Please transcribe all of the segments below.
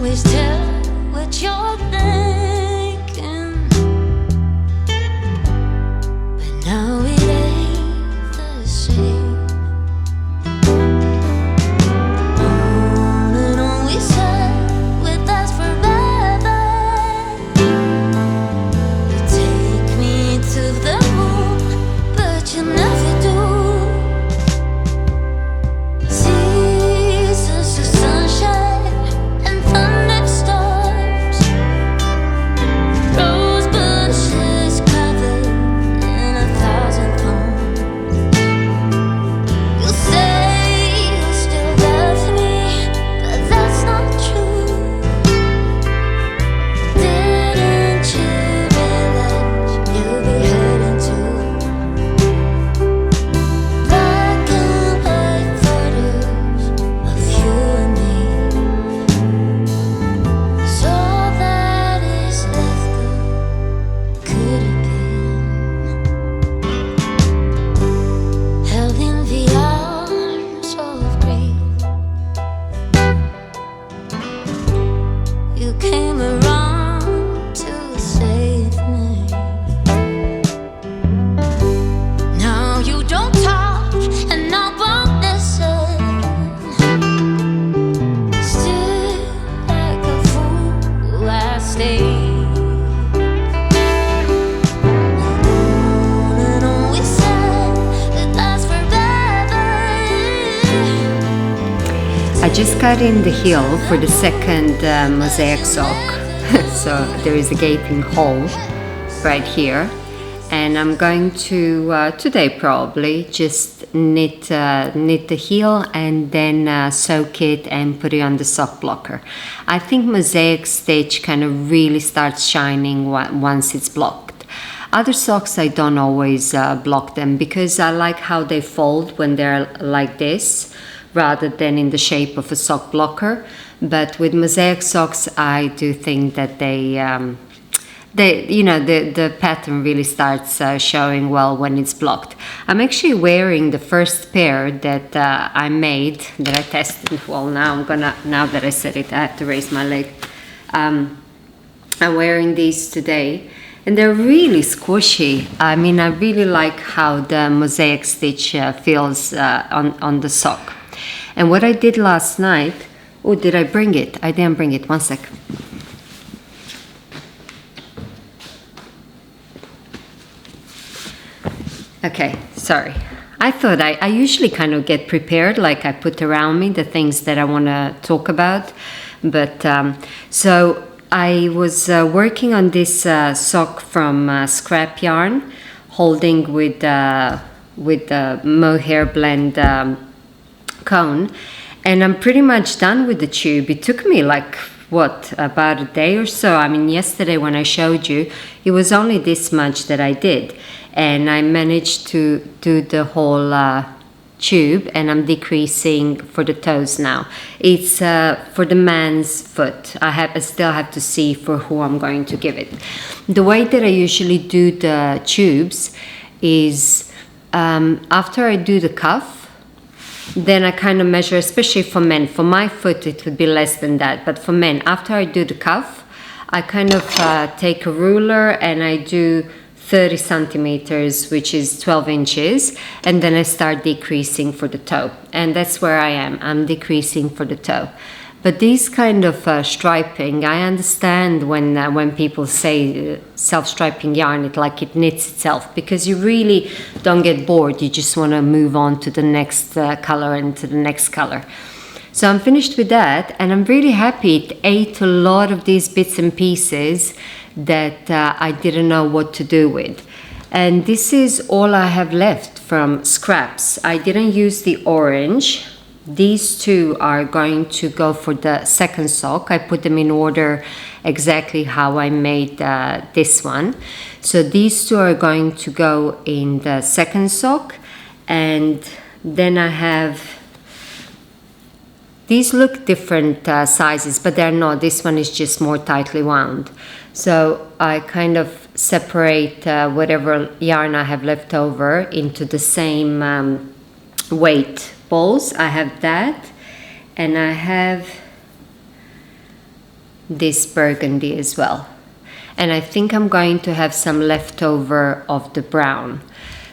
always tell what you're thinking, but now it ain't the same. On and on we said we'd last forever. You take me to the moon, but you never do. Seasons of sunshine and thunderstorms, rose bushes covered in 1,000 thorns. You say you still love me, but that's not true. Didn't you realize you'll be heading to black and white photos of you and me? So that is left of could have been held in the arms of grief. You came around to save me. Now you don't talk and I won't listen. Still like a fool I stay. On and on we said it lasts forever. I just cut in the heel for the second mosaic sock. So there is a gaping hole right here, and I'm going to today probably just knit the heel and then soak it and put it on the sock blocker. I think mosaic stitch kind of really starts shining once it's blocked. Other socks I don't always block them because I like how they fold when they're like this rather than in the shape of a sock blocker. But with mosaic socks, I do think that they you know, the pattern really starts showing well when it's blocked. I'm actually wearing the first pair that I made, that I tested. Well, now that I said it, I have to raise my leg. I'm wearing these today, and they're really squishy. I mean, I really like how the mosaic stitch feels on the sock. And what I did last night, oh, did I bring it? I didn't bring it, one sec. Okay, sorry. I thought I usually kind of get prepared, like I put around me the things that I want to talk about. But so I was working on this sock from scrap yarn, holding with the mohair blend cone, and I'm pretty much done with the tube. It took me like what, about a day or so. I mean, yesterday when I showed you, it was only this much that I did, and I managed to do the whole tube, and I'm decreasing for the toes now. It's for the man's foot. I still have to see for who I'm going to give it. The way that I usually do the tubes is after I do the cuff, then I kind of measure, especially for men. For my foot, it would be less than that. But for men, after I do the cuff, I kind of take a ruler and I do 30 centimeters, which is 12 inches. And then I start decreasing for the toe. And that's where I am. I'm decreasing for the toe. But these kind of striping, I understand when people say self-striping yarn, it knits itself, because you really don't get bored. You just want to move on to the next color and to the next color. So I'm finished with that, and I'm really happy. It ate a lot of these bits and pieces that I didn't know what to do with. And this is all I have left from scraps. I didn't use the orange. These two are going to go for the second sock. I put them in order exactly how I made this one. So these two are going to go in the second sock. And then I have, these look different sizes, but they're not. This one is just more tightly wound. So I kind of separate whatever yarn I have left over into the same weight balls. I have that, and I have this burgundy as well. And I think I'm going to have some leftover of the brown.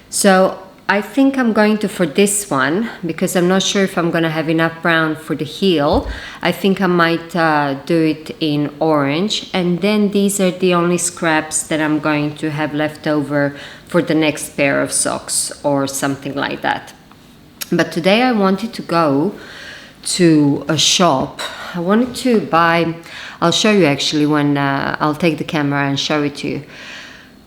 So I think I'm going to, for this one, because I'm not sure if I'm going to have enough brown for the heel, I think I might do it in orange. And then these are the only scraps that I'm going to have left over for the next pair of socks or something like that. But today I wanted to go to a shop. I wanted to buy, I'll show you actually when I'll take the camera and show it to you.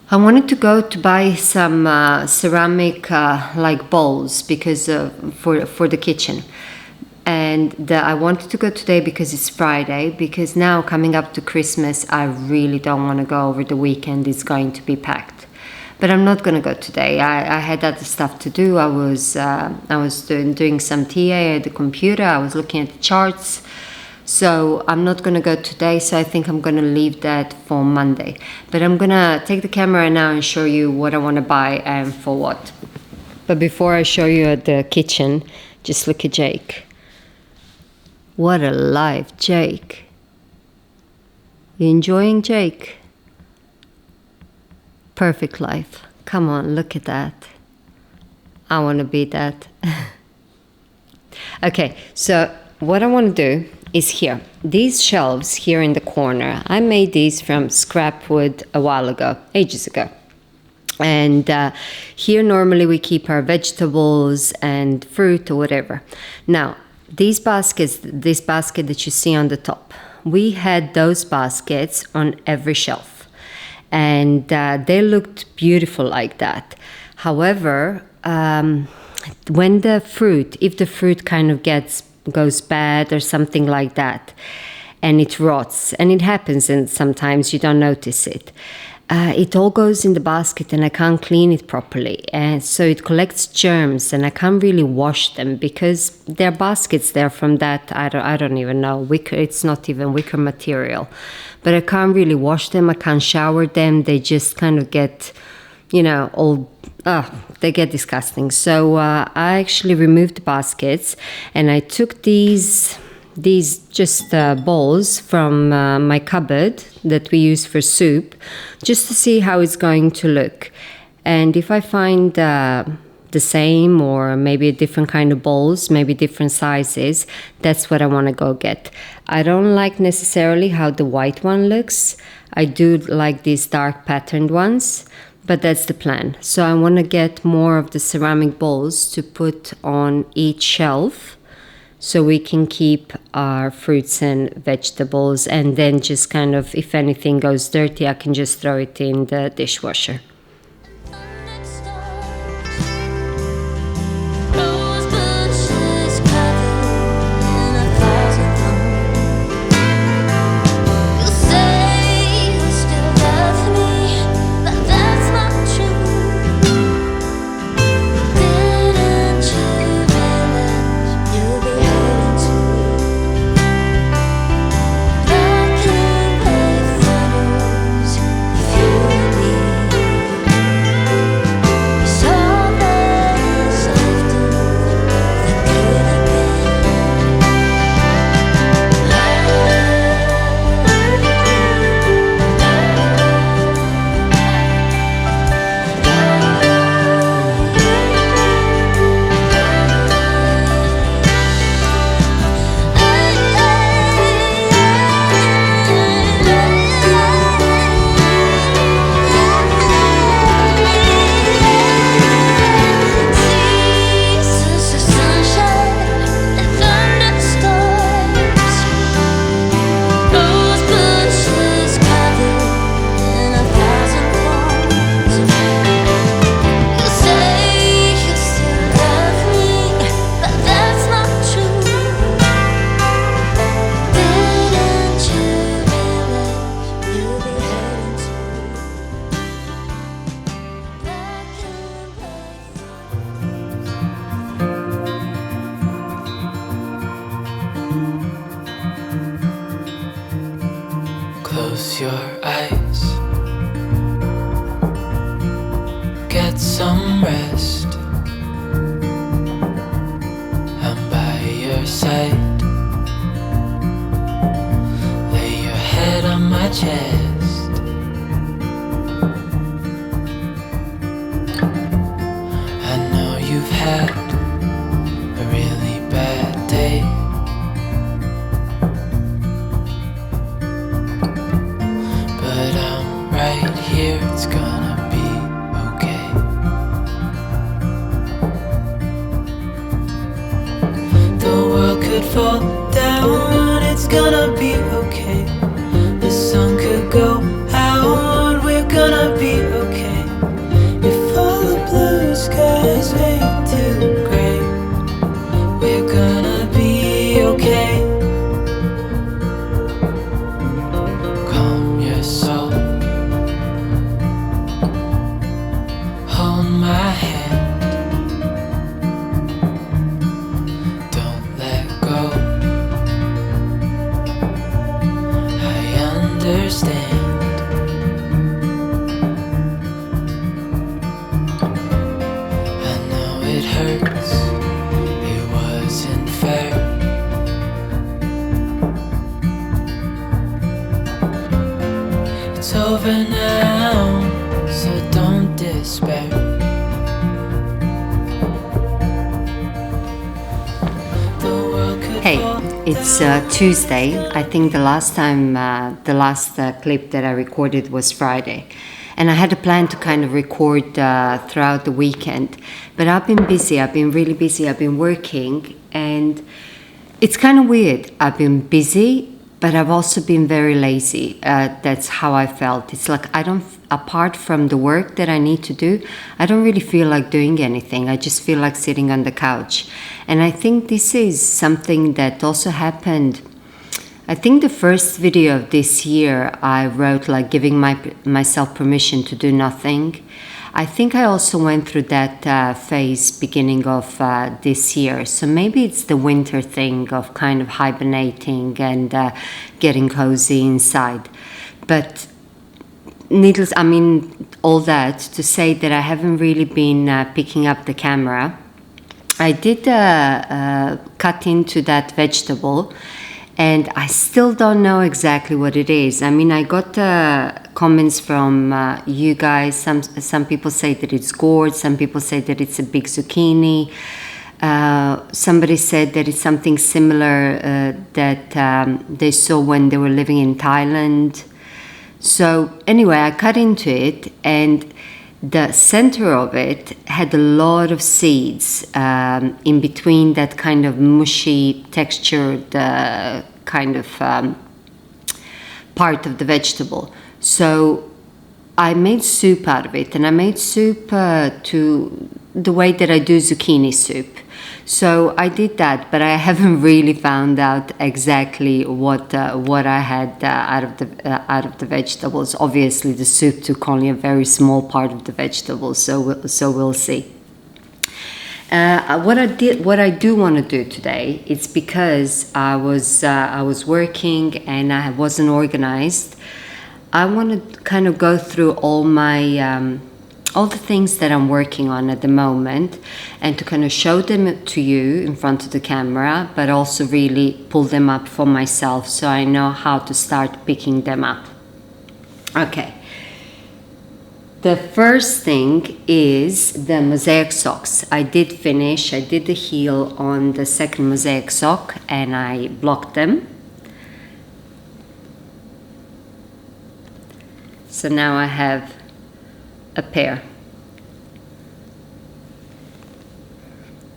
I wanted to go to buy some ceramic like bowls because for the kitchen, and I wanted to go today because it's Friday, because now coming up to Christmas I really don't want to go over the weekend. It's going to be packed, but I'm not going to go today. I had other stuff to do. I was doing some TA at the computer. I was looking at the charts. So I'm not going to go today, so I think I'm going to leave that for Monday. But I'm going to take the camera now and show you what I want to buy and for what. But before I show you at the kitchen, just look at Jake. What a life, Jake. You enjoying Jake? Perfect life. Come on, look at that. I want to be that. Okay, so what I want to do is here. These shelves here in the corner, I made these from scrap wood a while ago, ages ago. And here normally we keep our vegetables and fruit or whatever. Now, these baskets, this basket that you see on the top, we had those baskets on every shelf. And they looked beautiful like that. However, when the fruit, if the fruit kind of goes bad or something like that, and it rots, and it happens, and sometimes you don't notice it, it all goes in the basket and I can't clean it properly, and so it collects germs and I can't really wash them because they're baskets. They're from that, I don't even know, wicker. It's not even wicker material, but I can't really wash them. I can't shower them. They just kind of get, you know, all they get disgusting. So I actually removed the baskets and I took these just bowls from my cupboard that we use for soup, just to see how it's going to look. And if I find the same or maybe a different kind of bowls, maybe different sizes, that's what I want to go get. I don't like necessarily how the white one looks. I do like these dark patterned ones. But that's the plan. So I want to get more of the ceramic bowls to put on each shelf so we can keep our fruits and vegetables, and then just kind of, if anything goes dirty, I can just throw it in the dishwasher. Close your eyes, get some rest. I'm by your side. Lay your head my chest. I know you've had a really bad day, but I'm right here, it's gonna be okay. The world could fall down, it's gonna be okay. The sun could go out, we're gonna be okay. If all the blue skies fade to gray, we're gonna be okay. Calm your soul, hold my hand, don't let go. I understand. I know it hurts, it wasn't fair. It's over now, so don't despair. The world could Hey, fall it's Tuesday. I think the last time, the last clip that I recorded was Friday. And I had a plan to kind of record throughout the weekend. But I've been busy, I've been really busy, I've been working. And it's kind of weird. I've been busy, but I've also been very lazy. That's how I felt. It's like apart from the work that I need to do, I don't really feel like doing anything. I just feel like sitting on the couch. And I think this is something that also happened. I think the first video of this year, I wrote like giving myself permission to do nothing. I think I also went through that phase beginning of this year. So maybe it's the winter thing of kind of hibernating and getting cozy inside. But all that to say that I haven't really been picking up the camera. I did cut into that vegetable, and I still don't know exactly what it is. I mean, I got comments from you guys. Some people say that it's gourd. Some people say that it's a big zucchini. Somebody said that it's something similar that they saw when they were living in Thailand. So anyway, I cut into it, and the center of it had a lot of seeds in between that kind of mushy textured kind of part of the vegetable. So I made soup out of it, and I made soup to the way that I do zucchini soup. So I did that, but I haven't really found out exactly what I had out of the vegetables. Obviously, the soup took only a very small part of the vegetables, so we'll see. What I do want to do today, it's because I was working and I wasn't organized. I want to kind of go through all my all the things that I'm working on at the moment, and to kind of show them to you in front of the camera, but also really pull them up for myself so I know how to start picking them up. Okay. The first thing is the mosaic socks. I did the heel on the second mosaic sock, and I blocked them. So now I have a pair.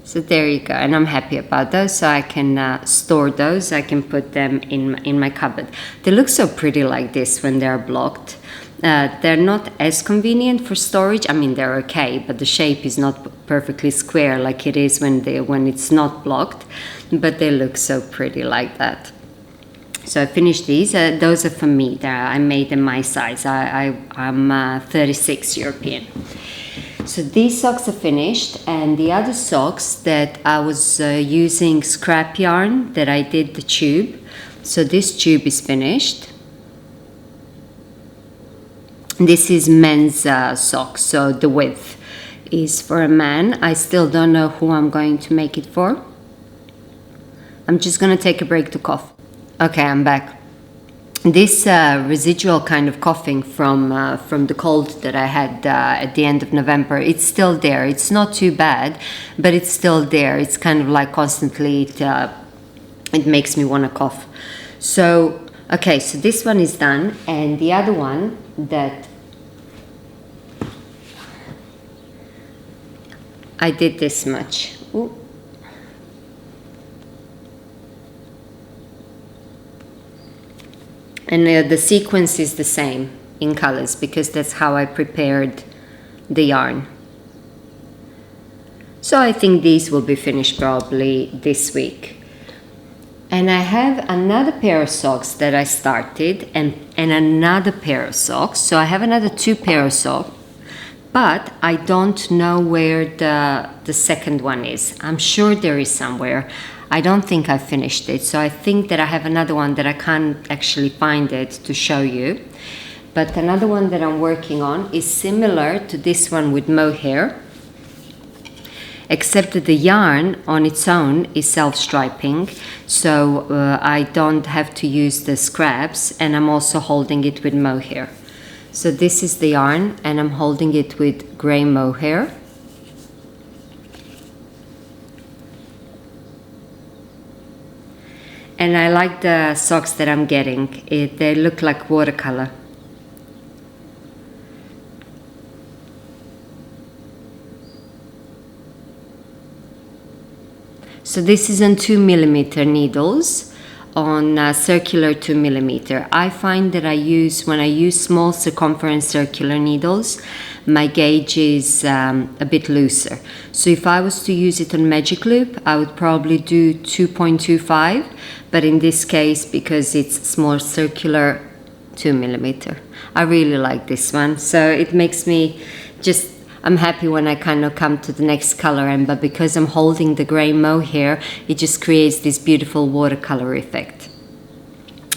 So there you go, and I'm happy about those, so I can store those. I can put them in my cupboard. They look so pretty like this when they're blocked. They're not as convenient for storage. I mean, they're okay, but the shape is not perfectly square like it is when it's not blocked, but they look so pretty like that. So I finished these. Those are for me. I made them my size. I'm 36 European. So these socks are finished, and the other socks that I was using scrap yarn that I did the tube. So this tube is finished. This is men's socks, so the width is for a man. I still don't know who I'm going to make it for. I'm just going to take a break to cough. Okay, I'm back. this residual kind of coughing from the cold that I had at the end of November, it's still there. It's not too bad, but it's still there. It's kind of like constantly, it makes me want to cough. So, okay, so this one is done, and the other one that I did this much. Ooh. And the sequence is the same in colors because that's how I prepared the yarn. So I think these will be finished probably this week. And I have another pair of socks that I started and another pair of socks. So I have another 2 pair of socks, but I don't know where the second one is. I'm sure there is somewhere. I don't think I finished it, so I think that I have another one that I can't actually find it to show you. But another one that I'm working on is similar to this one with mohair, except that the yarn on its own is self-striping, so I don't have to use the scraps, and I'm also holding it with mohair. So this is the yarn, and I'm holding it with grey mohair. And I like the socks that I'm getting. They look like watercolor. So this is on 2mm needles, on circular 2mm. I find that when I use small circumference circular needles, my gauge is a bit looser. So if I was to use it on magic loop, I would probably do 2.25, but in this case, because it's small circular, 2mm. I really like this one, so it makes me I'm happy when I kind of come to the next color, but because I'm holding the grey mohair, it just creates this beautiful watercolor effect.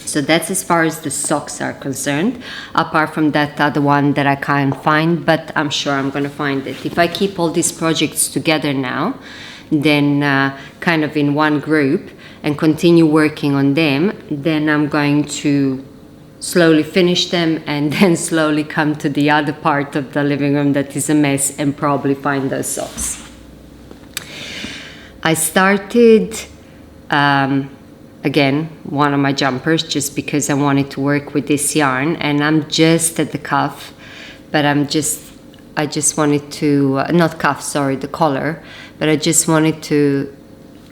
So that's as far as the socks are concerned, apart from that other one that I can't find, but I'm sure I'm going to find it. If I keep all these projects together now, then kind of in one group, and continue working on them, then I'm going to slowly finish them and then slowly come to the other part of the living room that is a mess and probably find those socks. I started again one of my jumpers just because I wanted to work with this yarn, and I'm just at the cuff, but I just wanted to not cuff, sorry, the collar, but I just wanted to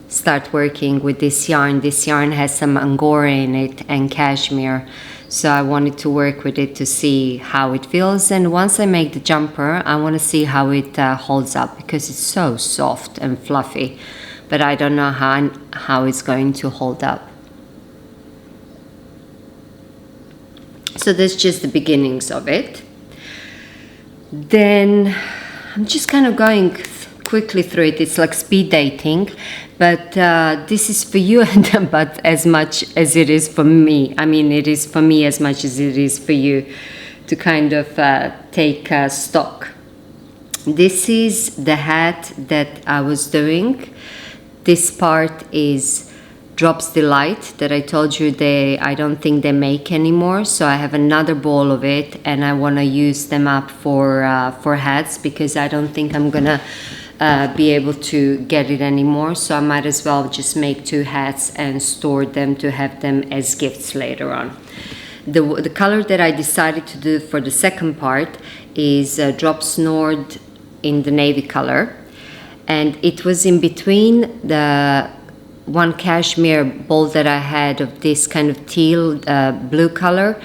start working with this yarn. This yarn has some angora in it and cashmere, so I wanted to work with it to see how it feels, and once I make the jumper I want to see how it holds up, because it's so soft and fluffy, but I don't know how it's going to hold up. So that's just the beginnings of it. Then I'm just kind of going quickly through it. It's like speed dating, but this is for you, but as much as it is for me. I mean, it is for me as much as it is for you to kind of take stock. This is the hat that I was doing. This part is Drops Delight that I told you I don't think they make anymore, so I have another ball of it, and I want to use them up for hats, because I don't think I'm gonna be able to get it anymore, so I might as well just make 2 hats and store them to have them as gifts later on. The color that I decided to do for the second part is Drops Nord in the navy color, and it was in between the one cashmere ball that I had of this kind of teal blue color,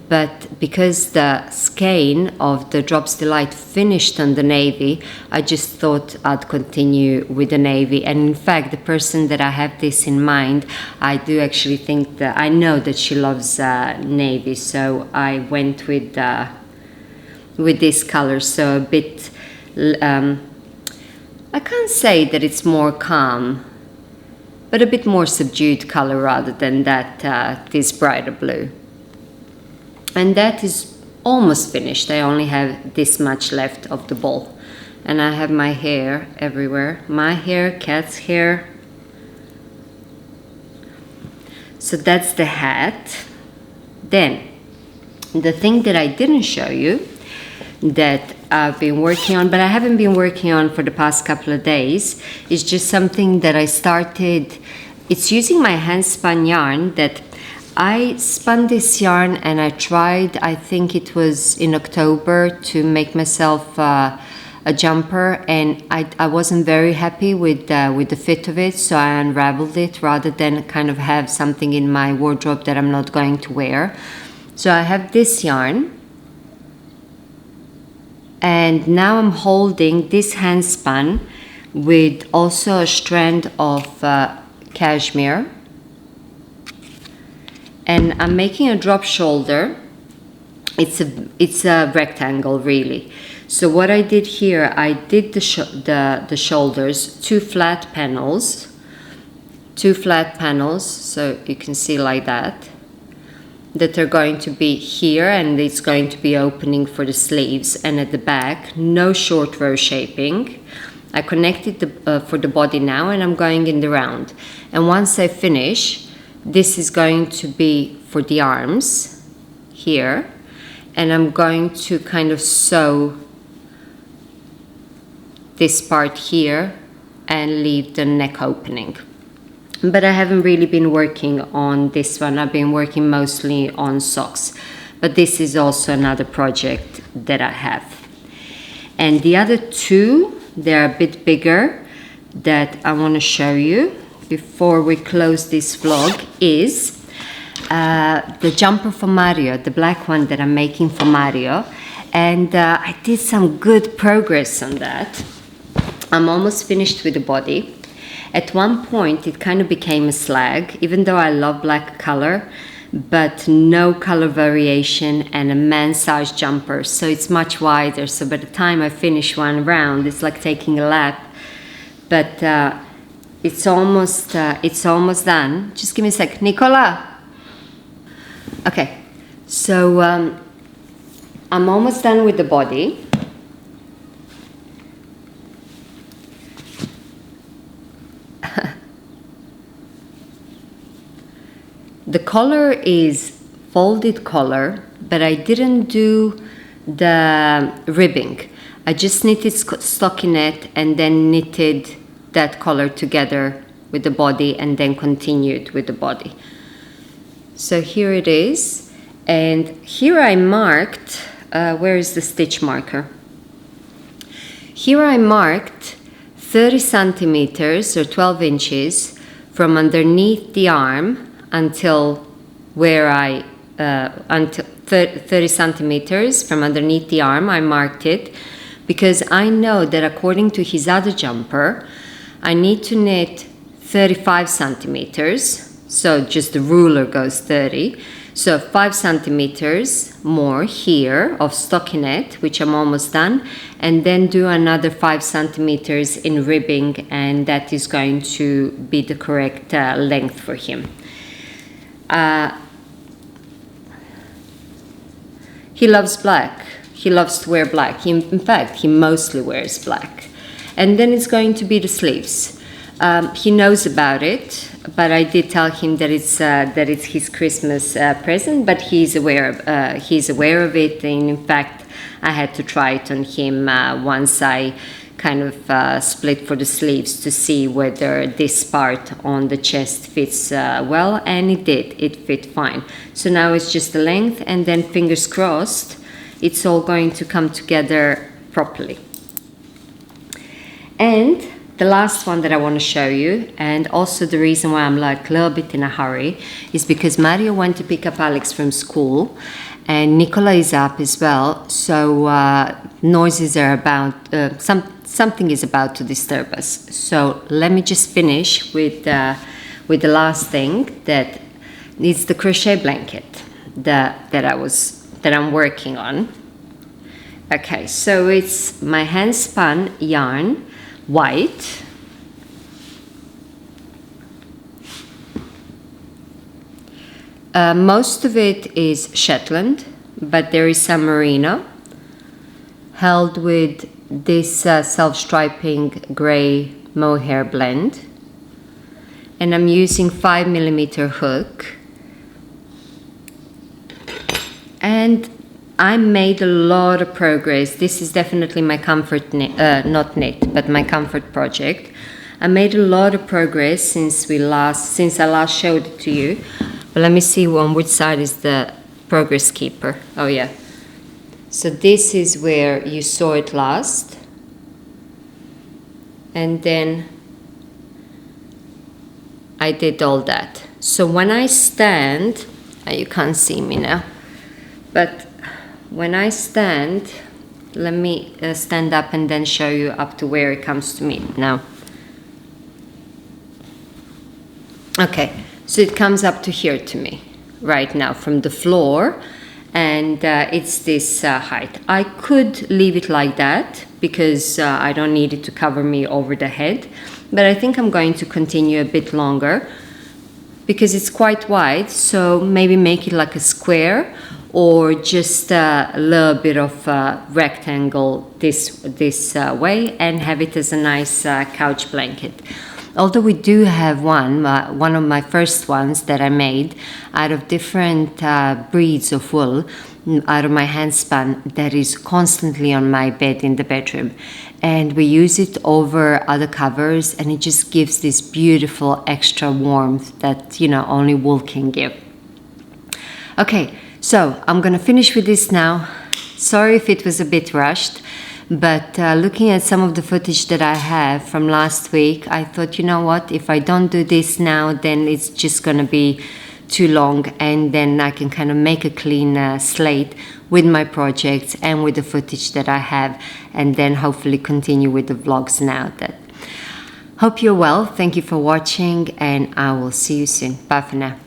but because the skein of the Drops Delight finished on the navy, I just thought I'd continue with the navy. And in fact, the person that I have this in mind, I do actually think that I know that she loves navy, so I went with this color. So a bit I can't say that it's more calm, but a bit more subdued color rather than that this brighter blue. And that is almost finished. I only have this much left of the ball, and I have my hair everywhere. My hair, cat's hair. So that's the hat. Then the thing that I didn't show you that I've been working on, but I haven't been working on for the past couple of days, is just something that I started. It's using my hand spun yarn that I spun this yarn, and I tried, I think it was in October, to make myself a jumper, and I wasn't very happy with the fit of it, so I unraveled it rather than kind of have something in my wardrobe that I'm not going to wear. So I have this yarn, and now I'm holding this hand spun with also a strand of cashmere, and I'm making a drop shoulder. It's a rectangle really. So what I did here, I did the shoulders, two flat panels, so you can see like that are going to be here, and it's going to be opening for the sleeves, and at the back no short row shaping. I connected for the body now, and I'm going in the round, and once I finish, this is going to be for the arms here, and I'm going to kind of sew this part here and leave the neck opening. But I haven't really been working on this one. I've been working mostly on socks, but this is also another project that I have. And the other two, they're a bit bigger, that I want to show you before we close this vlog, is the jumper for Mario, the black one that I'm making for Mario, and I did some good progress on that. I'm almost finished with the body. At one point it kind of became a slag, even though I love black color, but no color variation, and a man size jumper, so it's much wider, so by the time I finish one round it's like taking a lap. But it's almost done. Just give me a sec, Nicola. Okay, so I'm almost done with the body. The collar is folded collar, but I didn't do the ribbing. I just knitted stockinette and then knitted that collar together with the body, and then continued with the body. So here it is, and here I marked, where is the stitch marker? Here I marked 30 centimeters or 12 inches from underneath the arm until where until 30 centimeters from underneath the arm. I marked it because I know that according to his other jumper, I need to knit 35 centimeters. So just the ruler goes 30. So 5 centimeters more here of stockinette, which I'm almost done, and then do another 5 centimeters in ribbing, and that is going to be the correct length for him. He loves black. He loves to wear black. In fact, he mostly wears black. And then it's going to be the sleeves. He knows about it, but I did tell him that it's his Christmas present. But he's aware of it. And in fact, I had to try it on him once I kind of split for the sleeves to see whether this part on the chest fits well, and it did. It fit fine. So now it's just the length, and then fingers crossed, it's all going to come together properly. And the last one that I want to show you, and also the reason why I'm like a little bit in a hurry, is because Mario went to pick up Alex from school, and Nicola is up as well, so noises are about, something is about to disturb us. So let me just finish with the last thing, that is the crochet blanket that I'm working on. Okay, so it's my hand spun yarn, white. Most of it is Shetland, but there is some merino, held with this self-striping grey mohair blend, and I'm using 5mm hook. and I made a lot of progress. This is definitely my comfort not knit, but my comfort project. I made a lot of progress since I last showed it to you. But let me see on which side is the progress keeper. Oh yeah. So this is where you saw it last. And then I did all that. So when I stand, you can't see me now, but when I stand, let me stand up and then show you up to where it comes to me now. Okay, so it comes up to here to me right now from the floor, and it's this height. I could leave it like that because I don't need it to cover me over the head, but I think I'm going to continue a bit longer because it's quite wide, so maybe make it like a square or just a little bit of a rectangle this way, and have it as a nice couch blanket. Although we do have one of my first ones that I made out of different breeds of wool, out of my handspun, that is constantly on my bed in the bedroom, and we use it over other covers, and it just gives this beautiful extra warmth that, you know, only wool can give. Okay, so I'm gonna finish with this now. Sorry if it was a bit rushed, but looking at some of the footage that I have from last week, I thought, you know what, if I don't do this now, then it's just gonna be too long, and then I can kind of make a clean slate with my projects and with the footage that I have, and then hopefully continue with the vlogs now. That hope you're well. Thank you for watching, and I will see you soon. Bye for now.